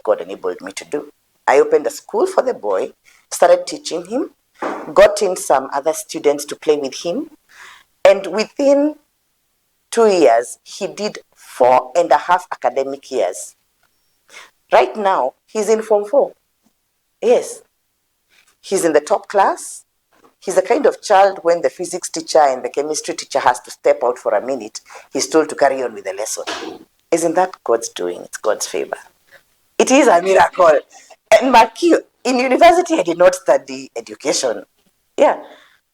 God enabled me to do. I opened a school for the boy, started teaching him, got in some other students to play with him, and within 2 years, he did 4.5 academic years. Right now, he's in Form 4. Yes. He's in the top class. He's the kind of child when the physics teacher and the chemistry teacher has to step out for a minute, he's told to carry on with the lesson. Isn't that God's doing? It's God's favor. It is a miracle. And Marquis, in university, I did not study education. Yeah.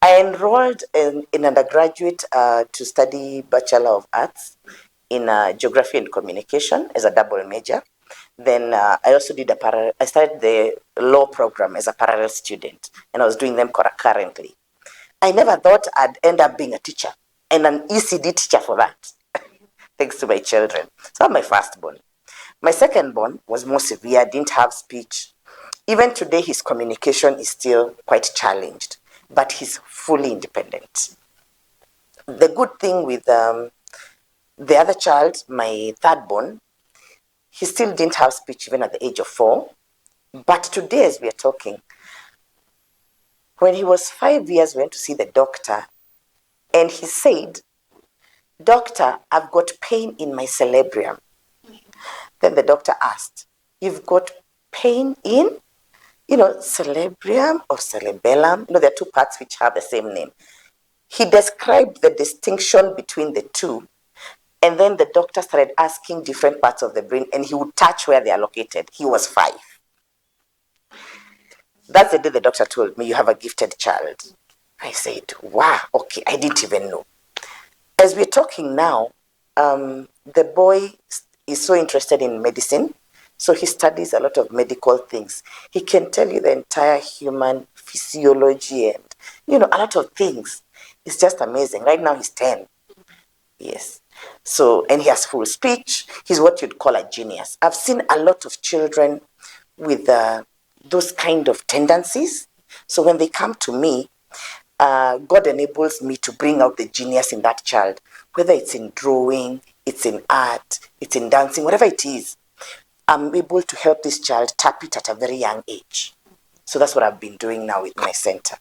I enrolled in undergraduate to study Bachelor of Arts in Geography and Communication as a double major. Then I also did I started the law program as a parallel student, and I was doing them concurrently. I never thought I'd end up being a teacher and an ECD teacher for that, thanks to my children. So I'm my firstborn. My secondborn was more severe, didn't have speech. Even today, his communication is still quite challenged, but he's fully independent. The good thing with the other child, my thirdborn, he still didn't have speech even at the age of 4. But today, as we are talking, when he was 5 years, we went to see the doctor, and he said, "Doctor, I've got pain in my cerebrum." Then the doctor asked, "You've got pain in, cerebrum or cerebellum?" There are two parts which have the same name. He described the distinction between the two, and then the doctor started asking different parts of the brain, and he would touch where they are located. He was 5. That's the day the doctor told me, "You have a gifted child." I said, wow, okay, I didn't even know. As we're talking now, the boy is so interested in medicine, so he studies a lot of medical things. He can tell you the entire human physiology and, a lot of things. It's just amazing. Right now he's 10. Yes. So, and he has full speech. He's what you'd call a genius. I've seen a lot of children with those kind of tendencies. So when they come to me, God enables me to bring out the genius in that child, whether it's in drawing, it's in art, it's in dancing, whatever it is. I'm able to help this child tap it at a very young age. So that's what I've been doing now with my center.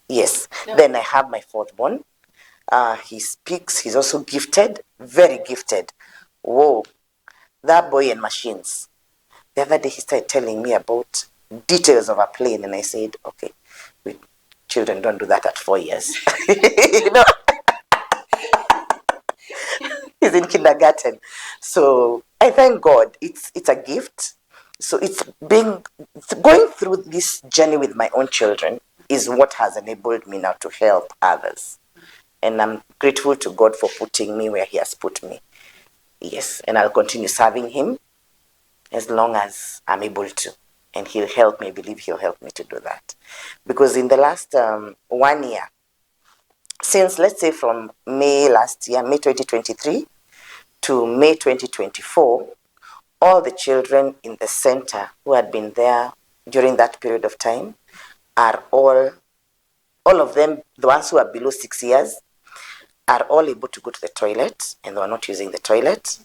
Yes. No. Then I have my fourthborn. He speaks. He's also gifted, very gifted. Whoa, that boy and machines. The other day he started telling me about details of a plane, and I said, okay, children don't do that at 4 years. He's in kindergarten. So I thank God. It's a gift. So going through this journey with my own children is what has enabled me now to help others. And I'm grateful to God for putting me where he has put me. Yes, and I'll continue serving him as long as I'm able to. And he'll help me, I believe he'll help me to do that. Because in the last 1 year, since let's say from May last year, May 2023 to May 2024, all the children in the center who had been there during that period of time are all of them, the ones who are below 6 years, are all able to go to the toilet, and they are not using the toilet.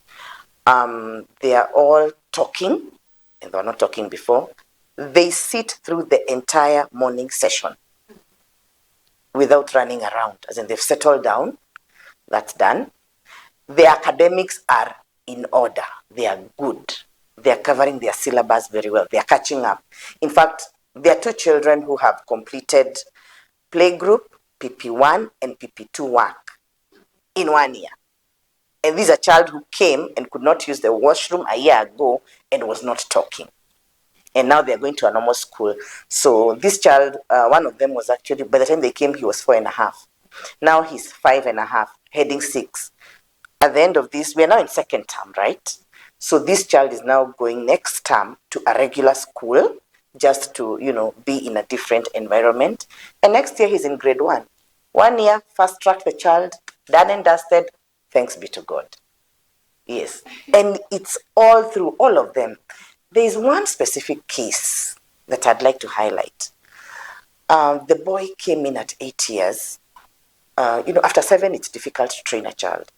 They are all talking, and they were not talking before. They sit through the entire morning session without running around, as in they've settled down. That's done. Their academics are in order. They are good. They are covering their syllabus very well. They are catching up. In fact, there are 2 children who have completed playgroup, PP1 and PP2 work in 1 year. And this is a child who came and could not use the washroom a year ago and was not talking. And now they're going to a normal school. So this child, one of them was actually, by the time they came, he was 4.5. Now he's 5.5, heading 6. At the end of this, we are now in second term, right? So this child is now going next term to a regular school, just to, be in a different environment. And next year he's in grade 1. 1 year, fast track the child, done and dusted, thanks be to God. Yes. And it's all through all of them. There is one specific case that I'd like to highlight. The boy came in at 8 years. After 7, it's difficult to train a child.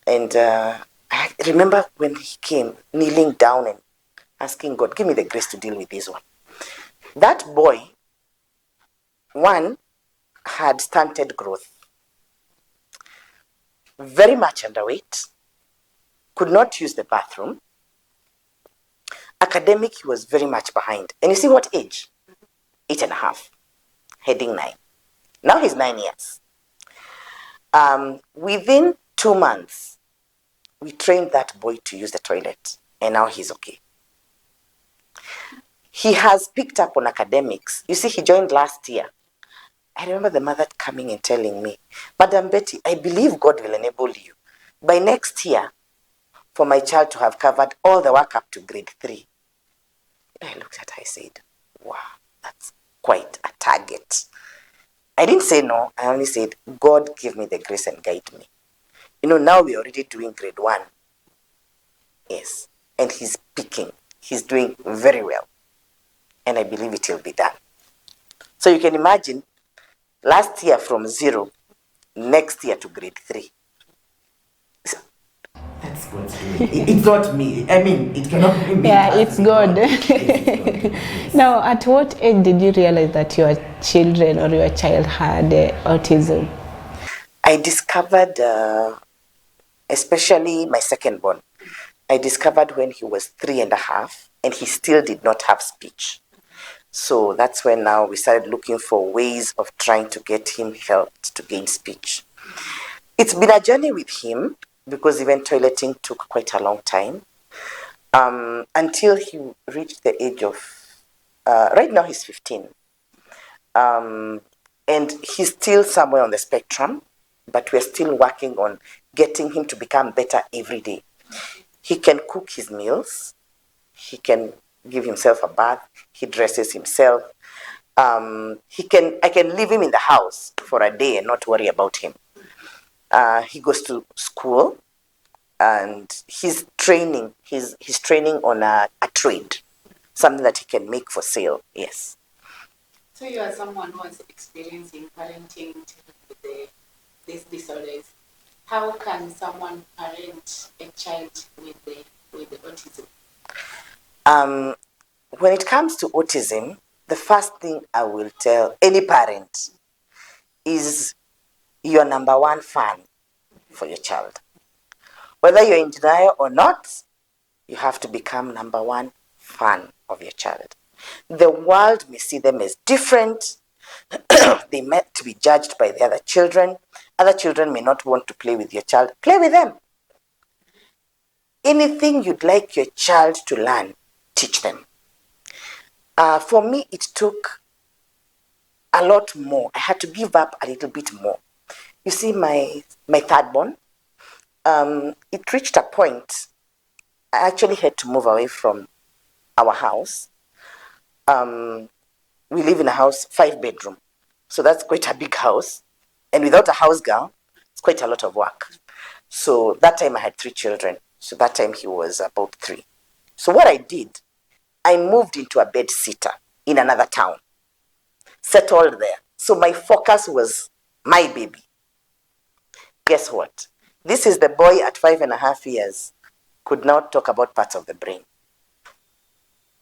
And I remember when he came, kneeling down and asking God, give me the grace to deal with this one. That boy, one, had stunted growth, very much underweight, could not use the bathroom. Academic, he was very much behind. And you see what age? 8.5, heading 9. Now he's 9 years. Within 2 months, we trained that boy to use the toilet, and now he's okay. He has picked up on academics. You see, he joined last year. I remember the mother coming and telling me, Madam Betty, I believe God will enable you by next year for my child to have covered all the work up to grade 3. I looked at her, I said, wow, that's quite a target. I didn't say no. I only said, God, give me the grace and guide me. Now we're already doing grade 1. Yes. And he's picking. He's doing very well. And I believe it will be done. So you can imagine, last year from 0, next year to grade 3. That's God's doing. It's not me. I mean, it cannot be me. Yeah, it's God. Yes. Now, at what age did you realize that your children or your child had autism? I discovered, especially my second born, I discovered when he was 3.5 and he still did not have speech. So that's when now we started looking for ways of trying to get him helped to gain speech. It's been a journey with him because even toileting took quite a long time until he reached the age of, right now he's 15. And he's still somewhere on the spectrum, but we're still working on getting him to become better every day. He can cook his meals. He can give himself a bath. He dresses himself. I can leave him in the house for a day and not worry about him. He goes to school, and he's training. He's training on a trade, something that he can make for sale. Yes. So you are someone who is experiencing parenting with these disorders. How can someone parent a child with the autism? When it comes to autism, the first thing I will tell any parent is your number one fan for your child. Whether you're in denial or not, you have to become number one fan of your child. The world may see them as different. They meant to be judged by the other children. Other children may not want to play with your child. Play with them. Anything you'd like your child to learn, teach them. For me, it took a lot more. I had to give up a little bit more. You see, my third born, it reached a point I actually had to move away from our house. We live in a house, 5-bedroom. So that's quite a big house. And without a house girl, it's quite a lot of work. So that time I had 3 children. So that time he was about 3. So what I did, I moved into a bed sitter in another town, settled there. So my focus was my baby. Guess what? This is the boy at 5.5 years, could now talk about parts of the brain.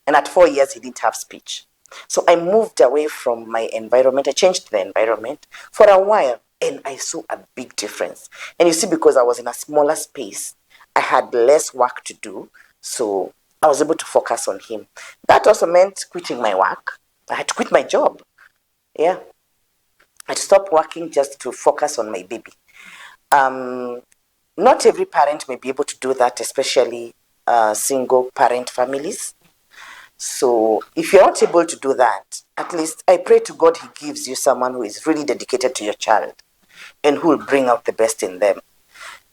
And at 4 years, he didn't have speech. So I moved away from my environment. I changed the environment for a while, and I saw a big difference. And you see, because I was in a smaller space, I had less work to do. So I was able to focus on him. That also meant quitting my work. I had to quit my job. Yeah. I had to stop working just to focus on my baby. Not every parent may be able to do that, especially single parent families. So if you're not able to do that, at least I pray to God he gives you someone who is really dedicated to your child and who will bring out the best in them.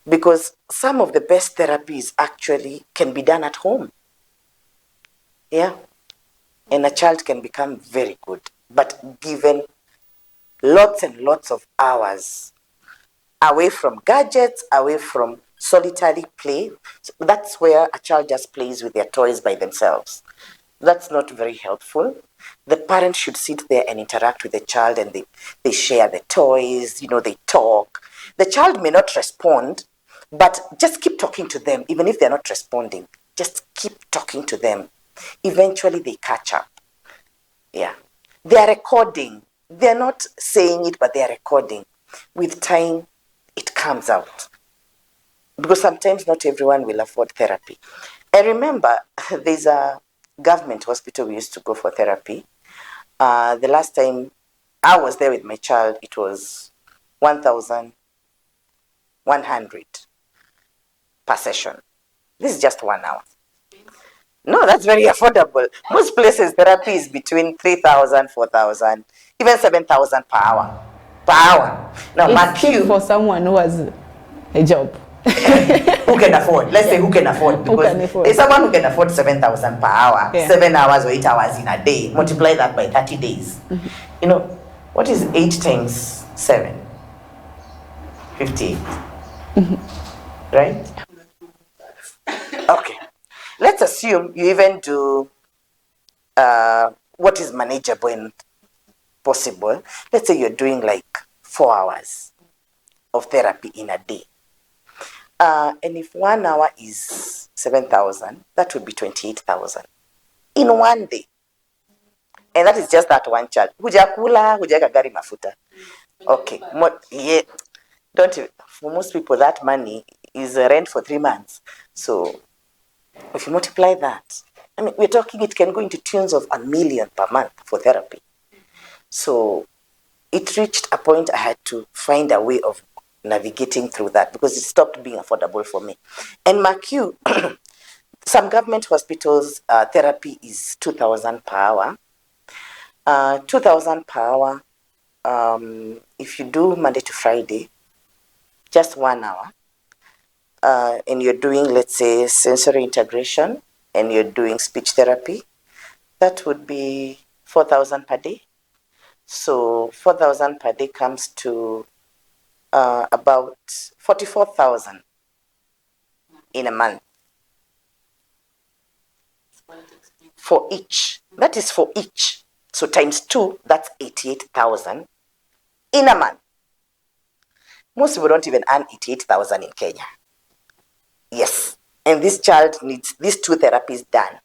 Because some of the best therapies actually can be done at home. Yeah. And a child can become very good, but given lots and lots of hours away from gadgets, away from solitary play. So that's where a child just plays with their toys by themselves. That's not very helpful. The parent should sit there and interact with the child, and they share the toys, they talk. The child may not respond, but just keep talking to them. Even if they're not responding, just keep talking to them. Eventually they catch up. Yeah. They are recording. They're not saying it, but they are recording. With time, it comes out. Because sometimes not everyone will afford therapy. I remember there's a government hospital we used to go for therapy. The last time I was there with my child, it was 1,100 per session. This is just 1 hour. No, that's very affordable. Most places therapy is between 3,000, 4,000, even 7,000 per hour. Per hour. Now, It's cheap for McHugh, someone who has a job. who can afford? Let's say who can afford, Who because can afford? there's someone who can afford 7,000 per hour, Yeah. 7 hours or 8 hours in a day. Multiply that by 30 days. You know, what is 8 times 7? 58. Right? Okay. Let's assume you even do what is manageable and possible. Let's say you're doing like 4 hours of therapy in a day. And if 1 hour is 7,000, that would be 28,000 in one day. And that is just that one child. Hujakula, hujaweka gari mafuta. Okay. Yeah. For most people, that money is rent for 3 months. So if you multiply that, I mean, we're talking it can go into tunes of $1 million per month for therapy. So it reached a point I had to find a way of navigating through that because it stopped being affordable for me. And McHugh, some government hospitals, therapy is 2,000 per hour. 2,000 per hour, if you do Monday to Friday, just 1 hour, and you're doing, let's say, sensory integration, and you're doing speech therapy, that would be 4,000 per day. So 4,000 per day comes to about 44,000 in a month for each. That is for each. So times 2, that's 88,000 in a month. Most people don't even earn 88,000 in Kenya. Yes. And this child needs these 2 therapies done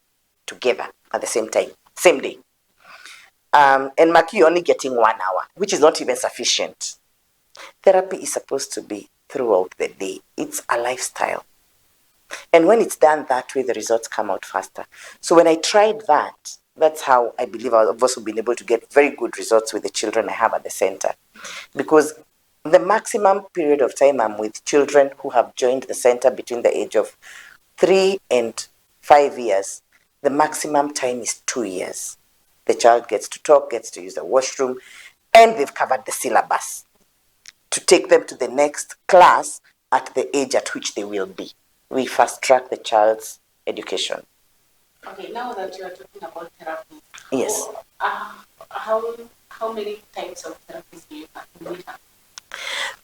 together at the same time, same day. And Maki only getting 1 hour, which is not even sufficient. Therapy is supposed to be throughout the day. It's a lifestyle. And when it's done that way, the results come out faster. So when I tried that, that's how I believe I've also been able to get very good results with the children I have at the center. Because the maximum period of time I'm with children who have joined the center between the age of 3 and 5 years, the maximum time is 2 years. The child gets to talk, gets to use the washroom, and they've covered the syllabus to take them to the next class at the age at which they will be. We fast track the child's education. Okay, now that you are talking about therapy, Yes. How many types of therapies do you have?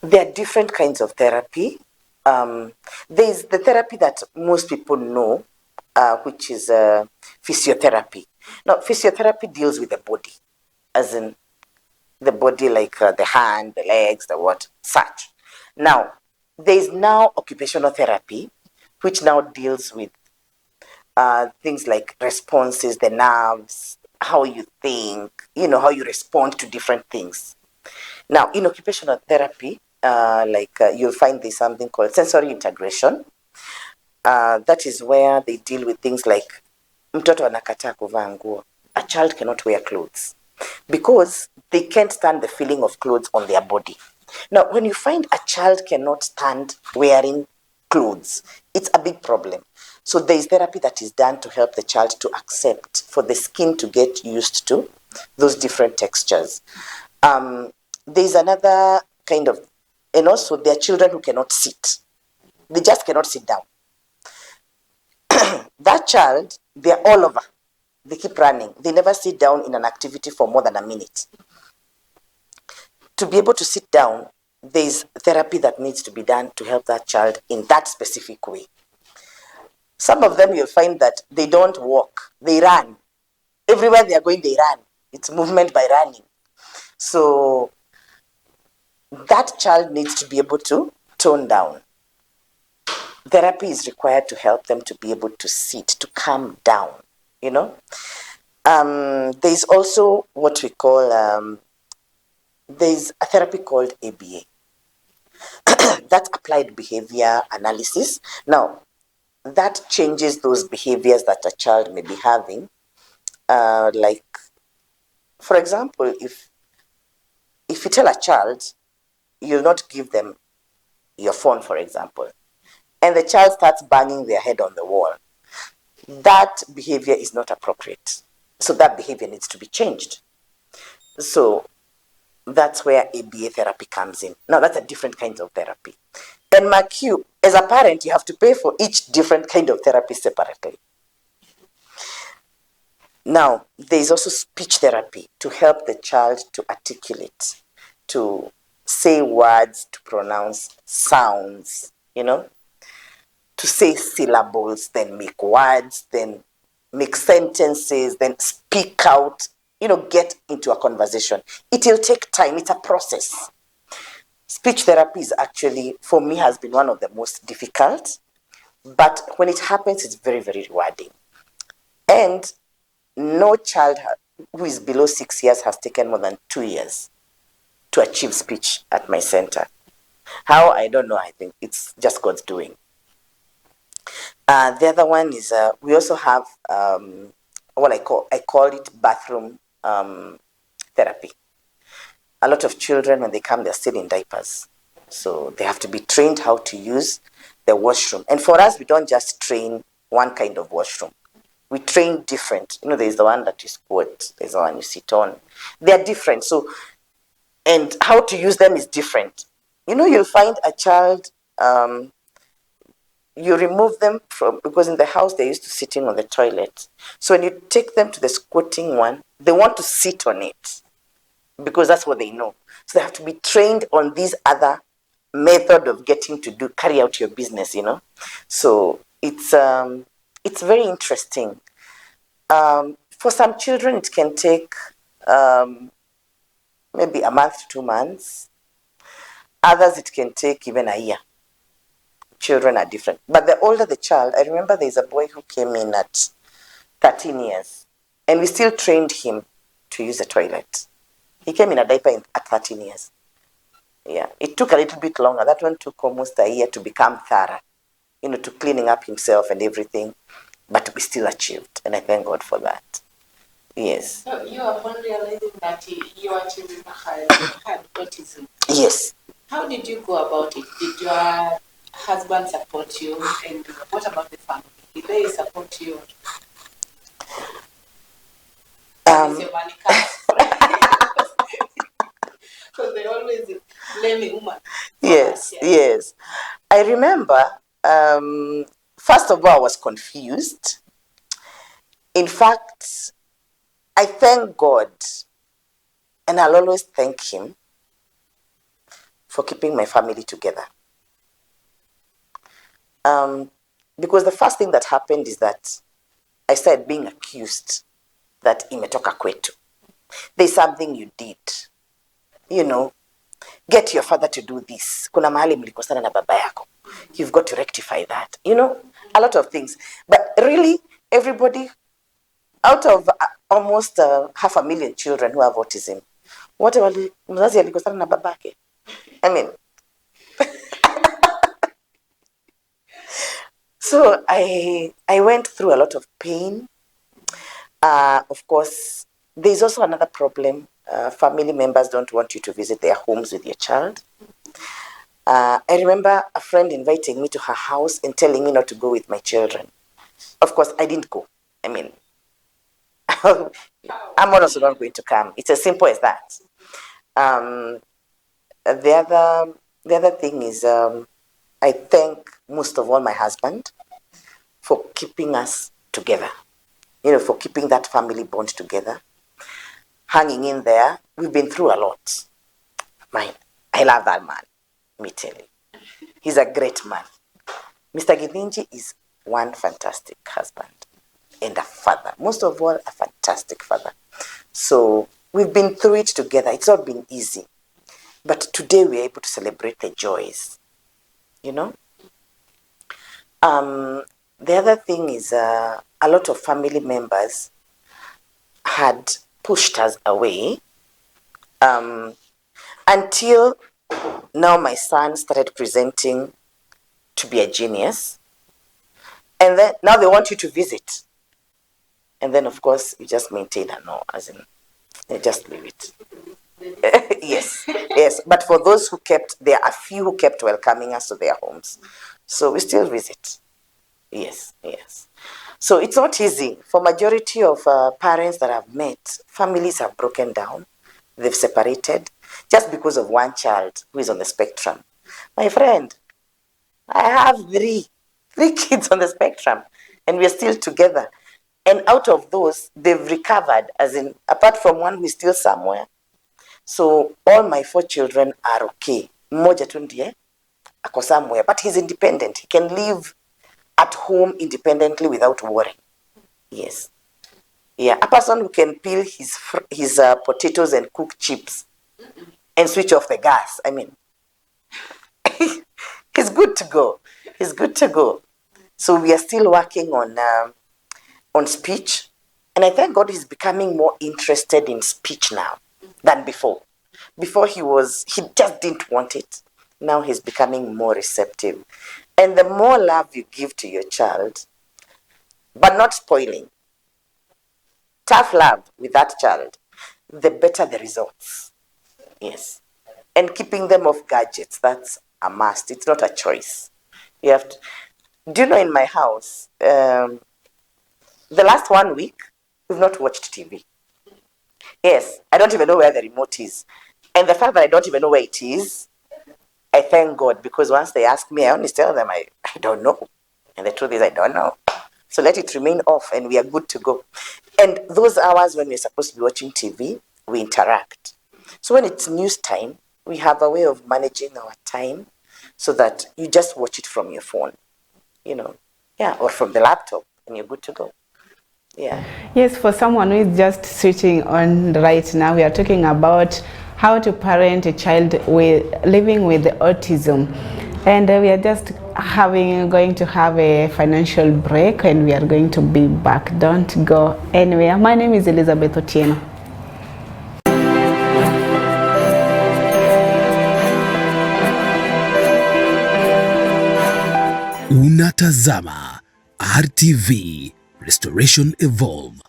There are different kinds of therapy. There's the therapy that most people know, which is physiotherapy. Now, physiotherapy deals with the body, as in the body, like the hand, the legs, the what, such. Now, there is now occupational therapy, which now deals with things like responses, the nerves, how you think, how you respond to different things. Now, in occupational therapy, you'll find there's something called sensory integration. That is where they deal with things like mtoto anakataa kuvaa nguo. A child cannot wear clothes because they can't stand the feeling of clothes on their body. Now, when you find a child cannot stand wearing clothes, it's a big problem. So there is therapy that is done to help the child to accept, for the skin to get used to those different textures. There's another kind of, and also there are children who cannot sit. They just cannot sit down. That child, they're all over. They keep running. They never sit down in an activity for more than a minute. To be able to sit down, there's therapy that needs to be done to help that child in that specific way. Some of them, you'll find that they don't walk, they run. Everywhere they are going, they run. It's movement by running. So that child needs to be able to tone down. Therapy is required to help them to be able to sit, to calm down. you know. There's also what we call, there's a therapy called ABA. That's applied behavior analysis. Now, that changes those behaviors that a child may be having. Like, for example, if you tell a child, you'll not give them your phone, for example, and the child starts banging their head on the wall, that behavior is not appropriate. So that behavior needs to be changed. So that's where ABA therapy comes in. Now, that's a different kind of therapy. And mark you, as a parent, you have to pay for each different kind of therapy separately. Now, there is also speech therapy to help the child to articulate, to say words, to pronounce sounds, to say syllables, then make words, then make sentences, then speak out, get into a conversation. It will take time. It's a process. Speech therapy is actually, for me, has been one of the most difficult, but when it happens, it's very, very rewarding. And no child who is below 6 years has taken more than 2 years to achieve speech at my center. How? I don't know. I think it's just God's doing. The other one is we also have what I call it bathroom therapy. A lot of children, when they come, they're still in diapers. So they have to be trained how to use the washroom. And for us, we don't just train one kind of washroom. We train different. There's the one that you squat, there's the one you sit on. They're different. So, and how to use them is different. You'll find a child, you remove them from, because in the house they're used to sitting on the toilet. So when you take them to the squatting one, they want to sit on it because that's what they know. So they have to be trained on these other method of getting to carry out your business, So it's very interesting. For some children, it can take maybe a month to 2 months. Others, it can take even a year. Children are different. But the older the child, I remember there's a boy who came in at 13 years, and we still trained him to use the toilet. He came in a diaper at 13 years. Yeah, it took a little bit longer. That one took almost a year to become thorough, to cleaning up himself and everything, but we still achieved, and I thank God for that. Yes. So you upon realizing that your children had autism. Yes. How did you go about it? Did your husband support you? And what about the family? Did they support you? Is your money because they always blame a woman. Yes, yes. I remember, first of all, I was confused. In fact, I thank God, and I'll always thank Him for keeping my family together. Because the first thing that happened is that I started being accused that imetoka kwetu. There's something you did, get your father to do this. Kuna mahali mlikosana na baba yako. You've got to rectify that. A lot of things. But really, everybody, out of almost 500,000 children who have autism, mzazi alikosana na babake? I mean, so I went through a lot of pain. Of course, there's also another problem. Family members don't want you to visit their homes with your child. I remember a friend inviting me to her house and telling me not to go with my children. Of course, I didn't go. I mean, I'm also not going to come. It's as simple as that. The other thing is, I thank most of all my husband for keeping us together. For keeping that family bond together, hanging in there. We've been through a lot. I love that man, let me tell you. He's a great man. Mr. Githinji is one fantastic husband and a father. Most of all, a fantastic father. So we've been through it together. It's not been easy. But today we're able to celebrate the joys. The other thing is, a lot of family members had pushed us away until now my son started presenting to be a genius. And then now they want you to visit. And then, of course, you just maintain a no, as in, you just leave it. Yes, yes. But for those who kept, there are a few who kept welcoming us to their homes. So we still visit. Yes, yes. So it's not easy. For majority of parents that I've met, families have broken down. They've separated just because of one child who is on the spectrum. My friend, I have three kids on the spectrum, and we're still together. And out of those, they've recovered, as in, apart from one who is still somewhere. So all my 4 children are okay. Mmoja tu ndiye ako somewhere, but he's independent. He can live at home independently without worry. Yes. Yeah, a person who can peel his potatoes and cook chips and switch off the gas. I mean, he's good to go. He's good to go. So we are still working on speech, and I thank God he's becoming more interested in speech now than before. Before he just didn't want it. Now he's becoming more receptive. And the more love you give to your child, but not spoiling, tough love with that child, the better the results. Yes. And keeping them off gadgets, that's a must. It's not a choice. You have to. Do you know, in my house, the last 1 week, we've not watched TV. Yes, I don't even know where the remote is. And the fact that I don't even know where it is, I thank God, because once they ask me, I always tell them I don't know. And the truth is, I don't know. So let it remain off and we are good to go. And those hours when we're supposed to be watching TV, we interact. So when it's news time, we have a way of managing our time so that you just watch it from your phone, or from the laptop, and you're good to go. Yeah. Yes, for someone who is just switching on right now, we are talking about how to parent a child living with autism. And we are just going to have a financial break, and we are going to be back. Don't go anywhere. My name is Elizabeth Otieno. Unatazama RTV Restoration Evolve.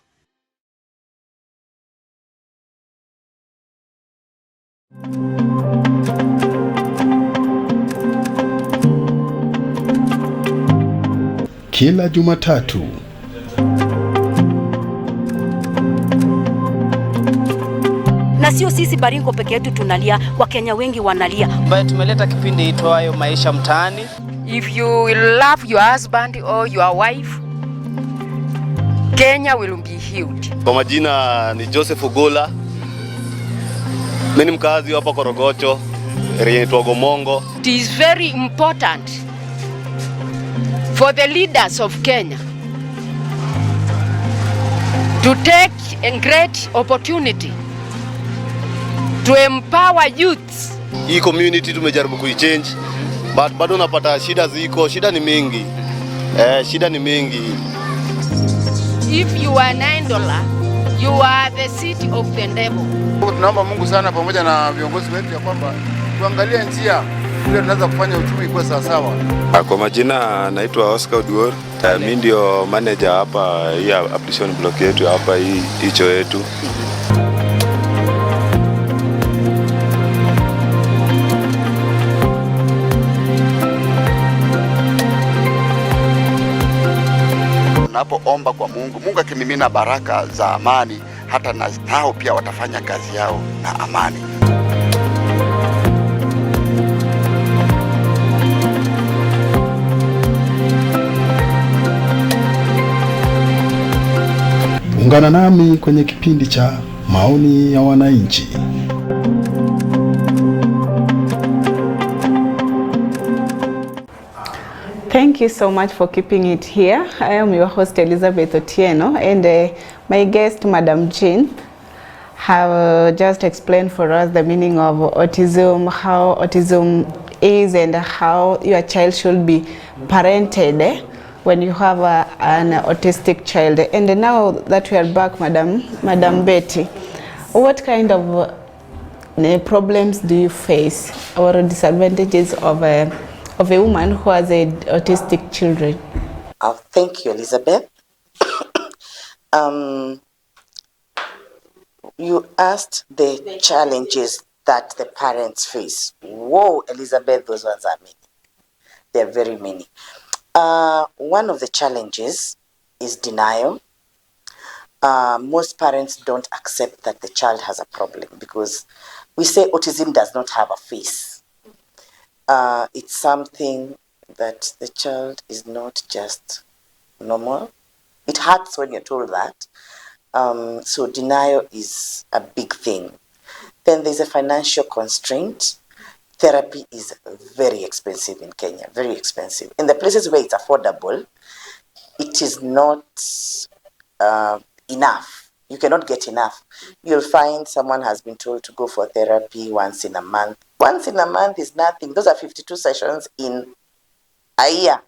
Kila Jumatatu na sio sisi Baringo peke yetu tunalia, Wakenya wengi wanalia. Ambaye tumeleta kipindi itwayo Maisha Mtaani. If you will love your husband or your wife, Kenya will be healed. Kwa majina ni Joseph Ugola. Mimi ni mkazi hapa Korogocho, area inaitwa Gomongo. It is very important for the leaders of Kenya to take a great opportunity to empower youths. Hii community tumejaribu kuichange, but bado napata shida ziko, shida ni mingi. Shida ni mingi. If you are $9, you are the city of the devil. Tunaomba Mungu sana pamoja na viongozi wetu ya kwamba tuangalie njia ile tunaweza kufanya uchumi kwa sawa. Kwa majina naitwa Oscar Oduor. Mimi ndio manager hapa hii application block yetu hapa hii hicho yetu. Tunapoomba kwa Mungu akimimina baraka za amani, hata nao pia watafanya kazi yao na amani. ungana nami kwenye kipindi cha maoni ya wananchi. Thank you so much for keeping it here. I am your host Elizabeth Otieno, and my guest Madam Jean have just explained for us the meaning of autism, how autism is, and how your child should be parented when you have an autistic child. And now that we are back, Madam Betty, what kind of problems do you face or disadvantages of a woman who has autistic children? Thank you, Elizabeth. You asked the challenges that the parents face. Whoa, Elizabeth, those ones are many. They're very many. One of the challenges is denial. Most parents don't accept that the child has a problem because we say autism does not have a face. It's something that the child is not just normal. It hurts when you're told that. So denial is a big thing. Then there's a financial constraint. Therapy is very expensive in Kenya, very expensive. In the places where it's affordable, it is not enough. You cannot get enough. You'll find someone has been told to go for therapy once in a month. Once in a month is nothing. Those are 52 sessions in a year.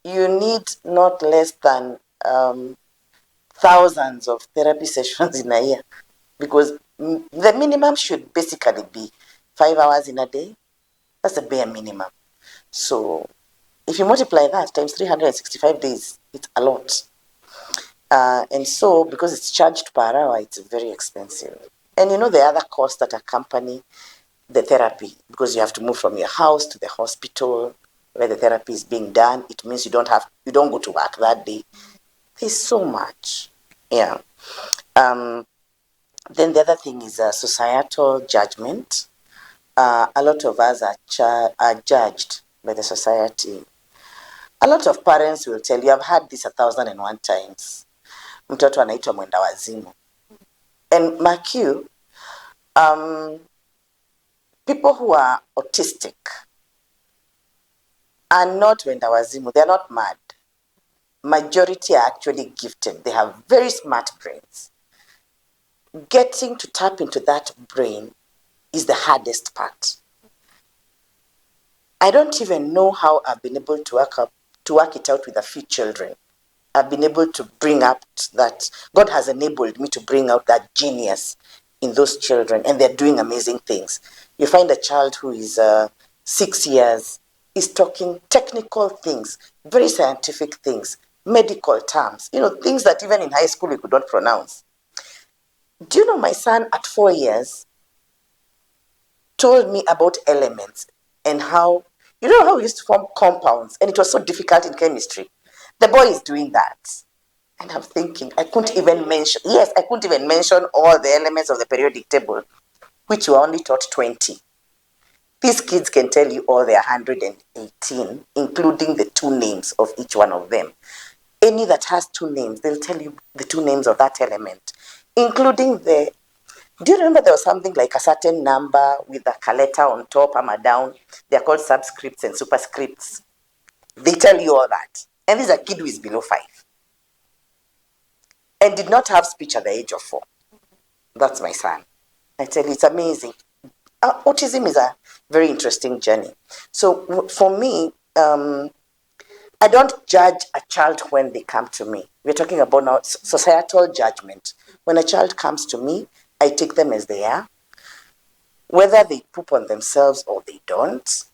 You need not less than thousands of therapy sessions in a year because the minimum should basically be 5 hours in a day. That's the bare minimum. So if you multiply that times 365 days, it's a lot. And so because it's charged per hour, it's very expensive. And you know the other costs that accompany the therapy, because you have to move from your house to the hospital where the therapy is being done. It means you don't go to work that day. There's so much. Yeah. Then the other thing is societal judgment. A lot of us are judged by the society. A lot of parents will tell you, I've had this 1,001 times. Mtoto anaitwa mwenda wazimu. And mark you, people who are autistic are not mwenda wazimu. They're not mad. Majority are actually gifted. They have very smart brains. Getting to tap into that brain is the hardest part. I don't even know how I've been able to work it out with a few children. I've been able to bring up that, God has enabled me to bring out that genius in those children, and they're doing amazing things. You find a child who is 6 years is talking technical things, very scientific things, medical terms, things that even in high school we could not pronounce. Do you know my son at 4 years told me about elements and how we used to form compounds, and it was so difficult in chemistry. The boy is doing that. And I'm thinking, I couldn't even mention all the elements of the periodic table, which were only taught 20. These kids can tell you all their 118, including the 2 names of each one of them. Any that has 2 names, they'll tell you the 2 names of that element, including do you remember there was something like a certain number with a letter on top and down? They're called subscripts and superscripts. They tell you all that. And this is a kid who is below 5 and did not have speech at the age of 4. That's my son. I tell you, it's amazing. Autism is a very interesting journey. So for me, I don't judge a child when they come to me. We're talking about now societal judgment. When a child comes to me, I take them as they are. Whether they poop on themselves or they don't,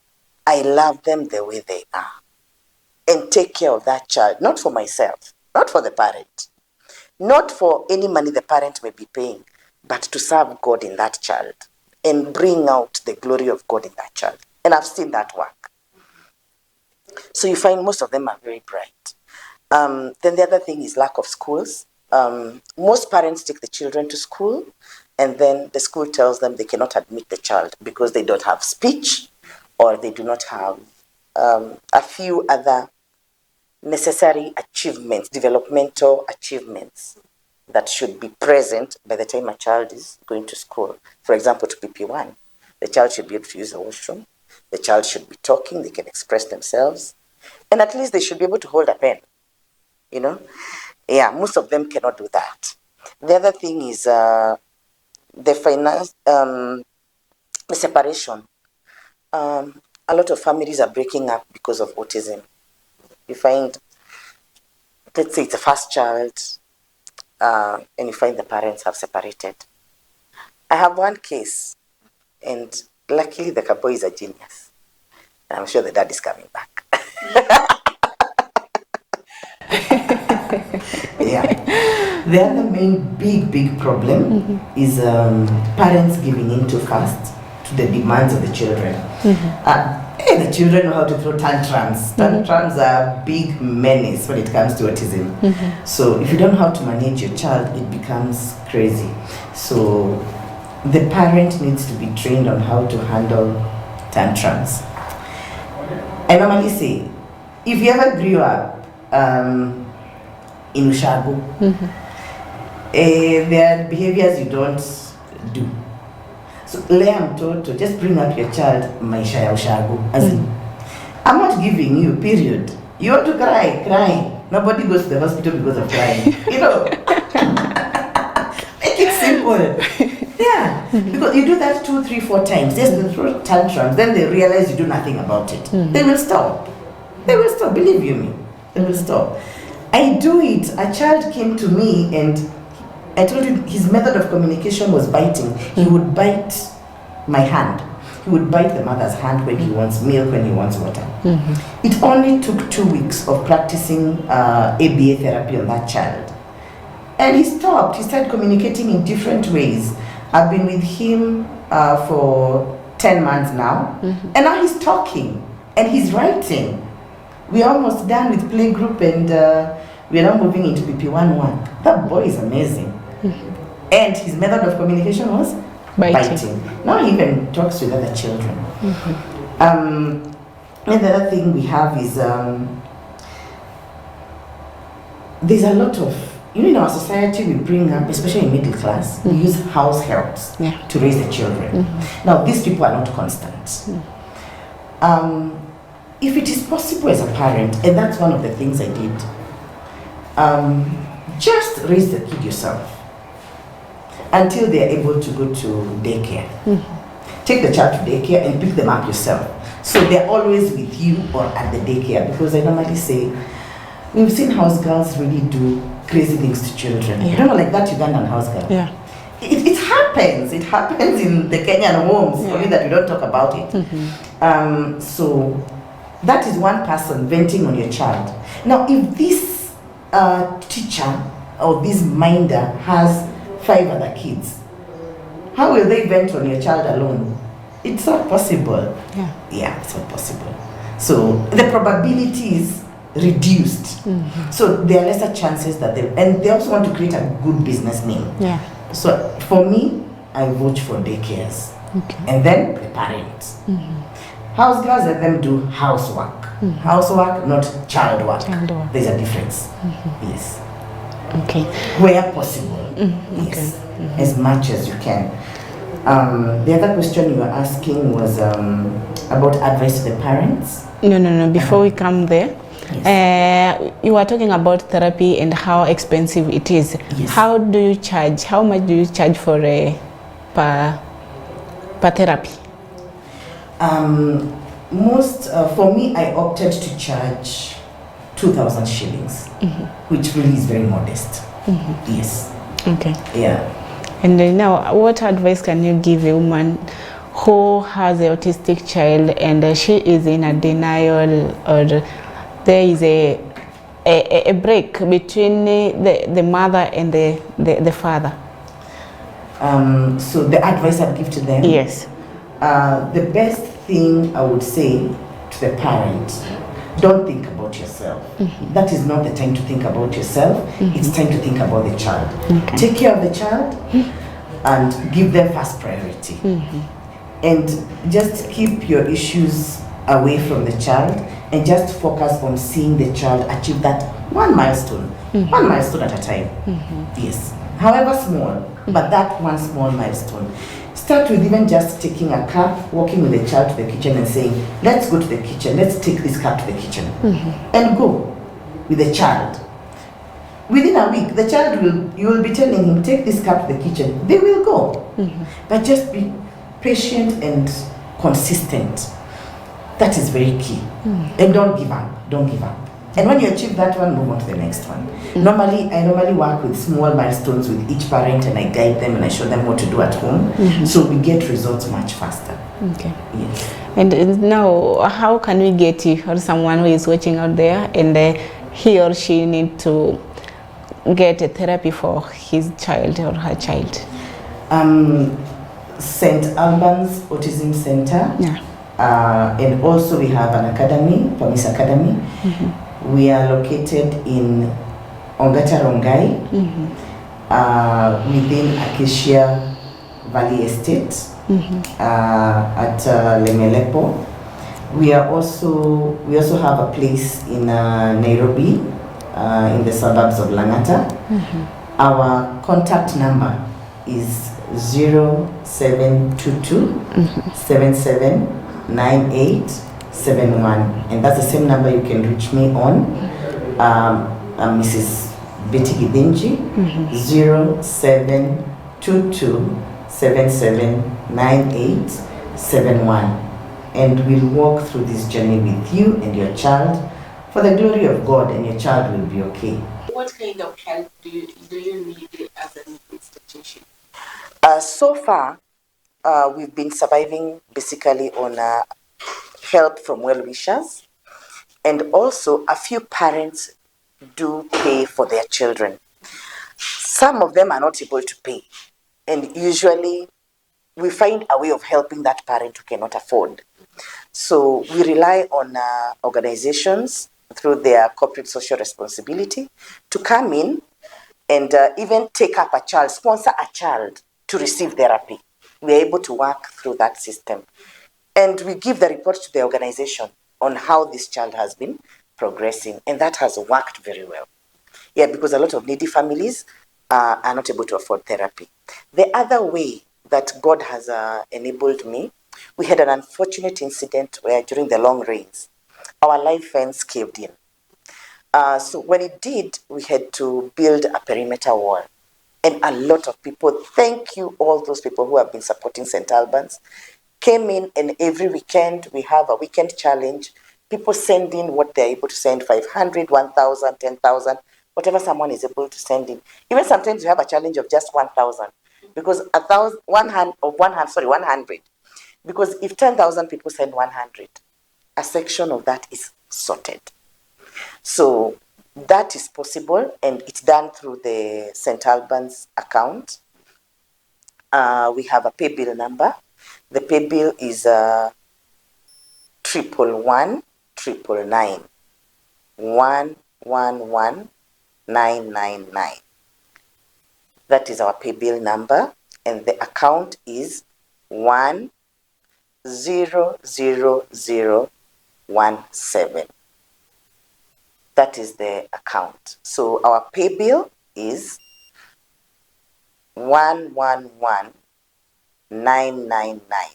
I love them the way they are and take care of that child, not for myself, not for the parent, not for any money the parent may be paying, but to serve God in that child and bring out the glory of God in that child. And I've seen that work. So you find most of them are very bright. Then the other thing is lack of schools. Most parents take the children to school, and then the school tells them they cannot admit the child because they don't have speech or they do not have a few other necessary achievements, developmental achievements that should be present by the time a child is going to school. For example, to PP1, the child should be able to use the washroom. The child should be talking. They can express themselves. And at least they should be able to hold a pen. Yeah, most of them cannot do that. The other thing is the finance, the separation. A lot of families are breaking up because of autism. You find, let's say it's a first child, and you find the parents have separated. I have one case, and luckily the boy is a genius. And I'm sure the dad is coming back. Yeah. The other main big problem is parents giving in too fast to the demands of the children. The children know how to throw tantrums. Tantrums are a big menace when it comes to autism. So if you don't know how to manage your child, it becomes crazy. So the parent needs to be trained on how to handle tantrums. I normally say, if you ever grew up in Ushago, there are behaviors you don't do. So I'm told to just bring up your child maisha ya Ushago. As in, I'm not giving you, period. You want to cry. Nobody goes to the hospital because of crying. You know, make it simple. Yeah, because you do that 2, 3, 4 times, just the throw tantrums, then they realize you do nothing about it. They will stop. They will stop, believe you me. They will stop. I do it. A child came to me and I told him his method of communication was biting. He would bite my hand. He would bite the mother's hand when he wants milk, when he wants water. It only took 2 weeks of practicing ABA therapy on that child. And he stopped. He started communicating in different ways. I've been with him for 10 months now. And now he's talking and he's writing. We're almost done with playgroup and we're now moving into PP11. That boy is amazing. And his method of communication was biting. Now he even talks with other children. And the other thing we have is there's a lot of, in our society we bring up, especially in middle class, we use house helps to raise the children. Now these people are not constant. If it is possible as a parent, and that's one of the things I did, just raise the kid yourself until they are able to go to daycare. Take the child to daycare and pick them up yourself. So they're always with you or at the daycare, because I normally say, we've seen house girls really do crazy things to children. You don't know, like that Ugandan house girl. It happens. It happens in the Kenyan homes, only that we don't talk about it. So that is one person venting on your child. Now, if this teacher or this minder has 5 other kids, how will they vent on your child alone? It's not possible. Yeah, it's not possible. So the probability is reduced. So there are lesser chances that and they also want to create a good business name. So for me, I vote for daycares. And then the parents. House girls, let them do housework. Housework, not child work. There's a difference. Yes. Where possible. Yes. As much as you can. The other question you were asking was about advice to the parents. No. Before we come there, you were talking about therapy and how expensive it is. How do you charge? How much do you charge for per therapy? For me, I opted to charge 2,000 shillings, which really is very modest. Yes. Yeah. And now, what advice can you give a woman who has an autistic child and she is in a denial, or there is a break between the mother and the father? So the advice I'd give to them? Yes. The best thing I would say to the parent, don't think about yourself. That is not the time to think about yourself. It's time to think about the child. Take care of the child and give them first priority. And just keep your issues away from the child and just focus on seeing the child achieve that one milestone. One milestone at a time. Yes. However small, but that one small milestone. Start with even just taking a cup, walking with the child to the kitchen and saying, let's go to the kitchen, let's take this cup to the kitchen. And go with the child. Within a week, the child you will be telling him, take this cup to the kitchen. They will go. But just be patient and consistent. That is very key. And don't give up. Don't give up. And when you achieve that one, move on to the next one. I normally work with small milestones with each parent, and I guide them and I show them what to do at home. So we get results much faster. Okay. Yes. And now, how can we get you or someone who is watching out there and he or she need to get a therapy for his child or her child? St. Albans Autism Center. Yeah. And also we have an academy, Promise Academy. We are located in Ongata Rongai, within Acacia Valley Estate, at Lemelepo. We also have a place in Nairobi, in the suburbs of Langata. Our contact number is 0722 779871, and that's the same number you can reach me on. Mrs. Betty Gidinji, 0722 779871, and we'll walk through this journey with you and your child for the glory of God, and your child will be okay. What kind of help do you need as an institution? So far, we've been surviving basically on help from well-wishers, and also a few parents do pay for their children. Some of them are not able to pay, and usually we find a way of helping that parent who cannot afford. So we rely on organizations through their corporate social responsibility to come in and even take up a child, sponsor a child to receive therapy. We are able to work through that system. And we give the report to the organization on how this child has been progressing. And that has worked very well. Yeah, because a lot of needy families are not able to afford therapy. The other way that God has enabled me, we had an unfortunate incident where during the long rains, our live fence caved in. So when it did, we had to build a perimeter wall. And a lot of people, thank you all those people who have been supporting St. Albans, came in, and every weekend we have a weekend challenge. People send in what they're able to send, 500, 1,000, 10,000, whatever someone is able to send in. Even sometimes we have a challenge of just 1,000, because 100. Because if 10,000 people send 100, a section of that is sorted. So that is possible, and it's done through the St. Albans account. We have a pay bill number. The pay bill is 111 999. That is our pay bill number, and the account is 100017. That is the account. So our pay bill is 111999.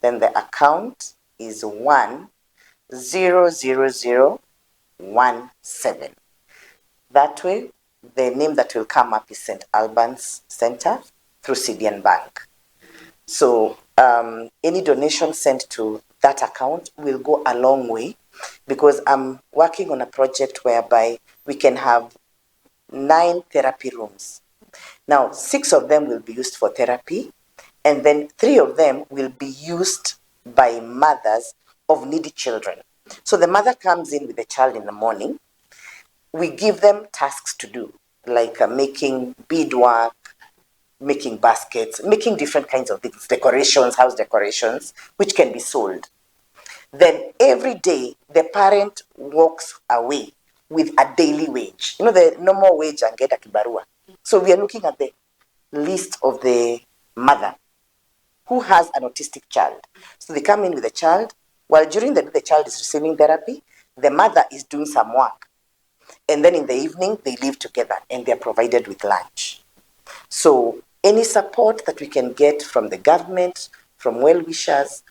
Then the account is 100017. That way, the name that will come up is St. Albans Center through CDN Bank. So any donation sent to that account will go a long way, because I'm working on a project whereby we can have 9 therapy rooms. Now, 6 of them will be used for therapy, and then 3 of them will be used by mothers of needy children. So the mother comes in with the child in the morning. We give them tasks to do, like making beadwork, making baskets, making different kinds of things, decorations, house decorations, which can be sold. Then every day, the parent walks away with a daily wage. You know, the normal wage and get a kibarua. So we are looking at the list of the mother who has an autistic child. So they come in with the child, while during the day the child is receiving therapy, the mother is doing some work. And then in the evening, they live together and they're provided with lunch. So any support that we can get from the government, from well-wishers,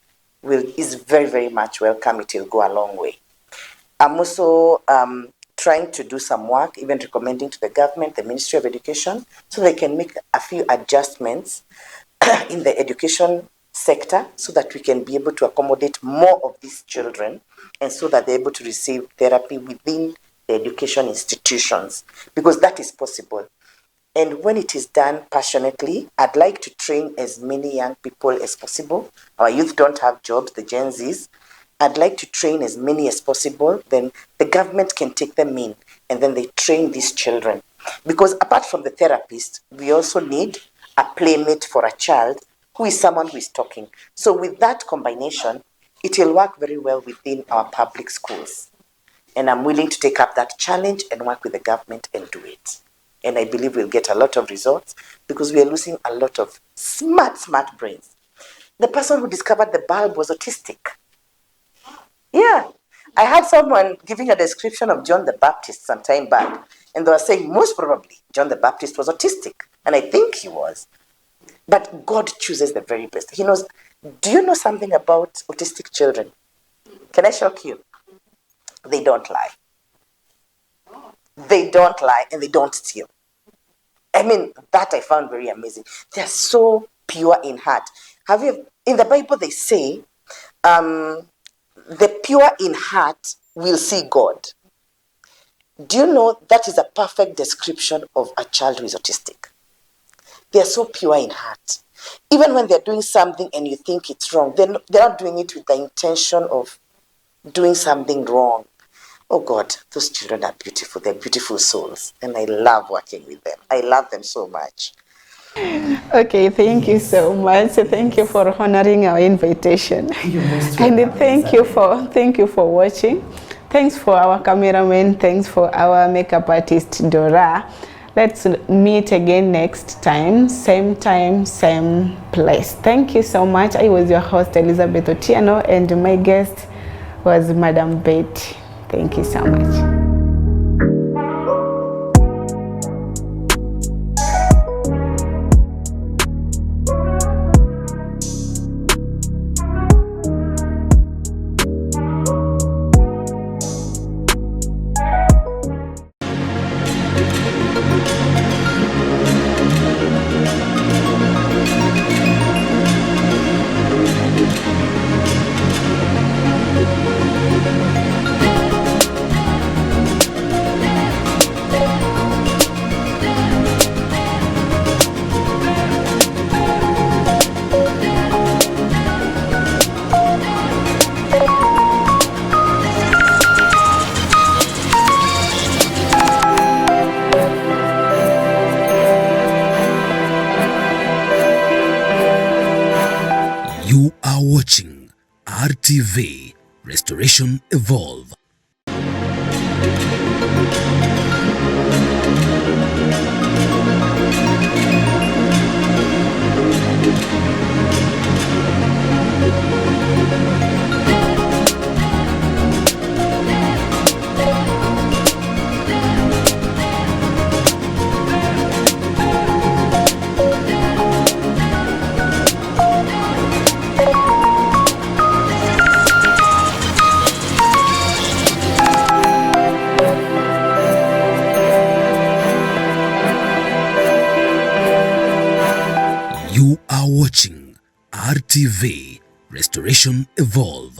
is very, very much welcome. It will go a long way. I'm also trying to do some work, even recommending to the government, the Ministry of Education, so they can make a few adjustments in the education sector so that we can be able to accommodate more of these children and so that they're able to receive therapy within the education institutions, because that is possible. And when it is done passionately, I'd like to train as many young people as possible. Our youth don't have jobs, the Gen Zs. I'd like to train as many as possible. Then the government can take them in and then they train these children. Because apart from the therapist, we also need a playmate for a child who is someone who is talking. So with that combination, it will work very well within our public schools. And I'm willing to take up that challenge and work with the government and do it. And I believe we'll get a lot of results because we are losing a lot of smart brains. The person who discovered the bulb was autistic. Yeah. I had someone giving a description of John the Baptist some time back, and they were saying most probably John the Baptist was autistic. And I think he was. But God chooses the very best. He knows. Do you know something about autistic children? Can I shock you? They don't lie. They don't lie and they don't steal. I mean, that I found very amazing. They're so pure in heart. In the Bible they say, the pure in heart will see God. Do you know that is a perfect description of a child who is autistic? They are so pure in heart. Even when they're doing something and you think it's wrong, they're not doing it with the intention of doing something wrong. Oh God, those children are beautiful. They're beautiful souls. And I love working with them. I love them so much. Okay, thank you so much. Thank you for honoring our invitation. And thank you for watching. Thanks for our cameraman. Thanks for our makeup artist, Dora. Let's meet again next time, same place. Thank you so much. I was your host, Elizabeth Otieno, and my guest was Madam Betty. Thank you so much. You are watching RTV Restoration Evolve. You are watching RTV Restoration Evolve.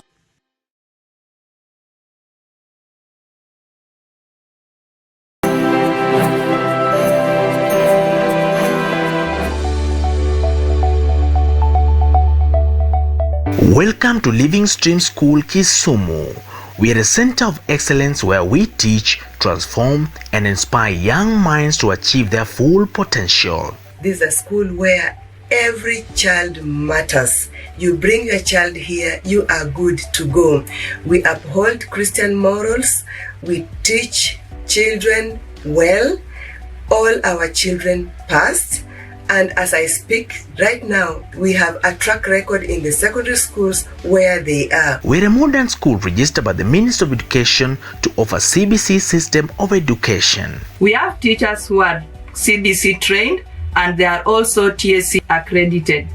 Welcome to Living Stream School Kisumu. We are a center of excellence where we teach, transform, and inspire young minds to achieve their full potential. This is a school where every child matters. You bring your child here, you are good to go. We uphold Christian morals. We teach children well. All our children passed. And as I speak right now, we have a track record in the secondary schools where they are. We're a modern school registered by the Ministry of Education to offer CBC system of education. We have teachers who are CBC trained and they are also TSC accredited.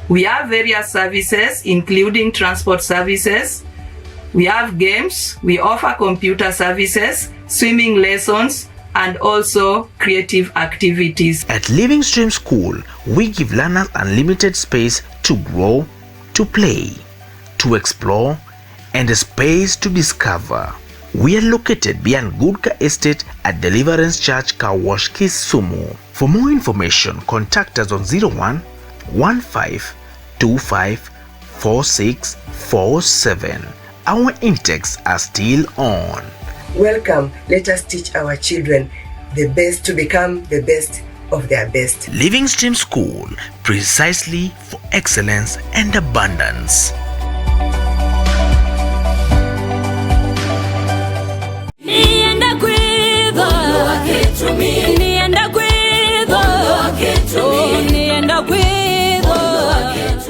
We have various services including transport services. We have games, we offer computer services, swimming lessons, and also creative activities. At Living Stream School, we give learners unlimited space to grow, to play, to explore, and a space to discover. We are located behind Goodka Estate at Deliverance Church Car Wash, Kisumu. For more information, contact us on 01 15 25 4647. Our intakes are still on. Welcome. Let us teach our children the best to become the best of their best. Living Stream School, precisely for excellence and abundance.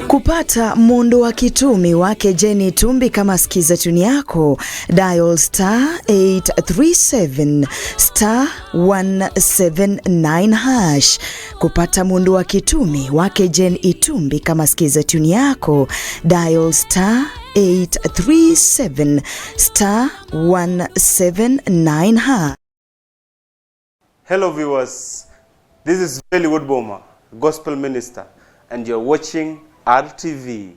Kupata muundo wa kitumi wake Jenny Tumbi kama sikiza tuni yako, dial *837 *179 hash. Kupata muundo wa kitumi wake Jenny Itumbi kama sikiza tuni yako, dial *837 *179 hash. Hello viewers, this is Veli Woodboma, Gospel Minister, and you're watching RTV.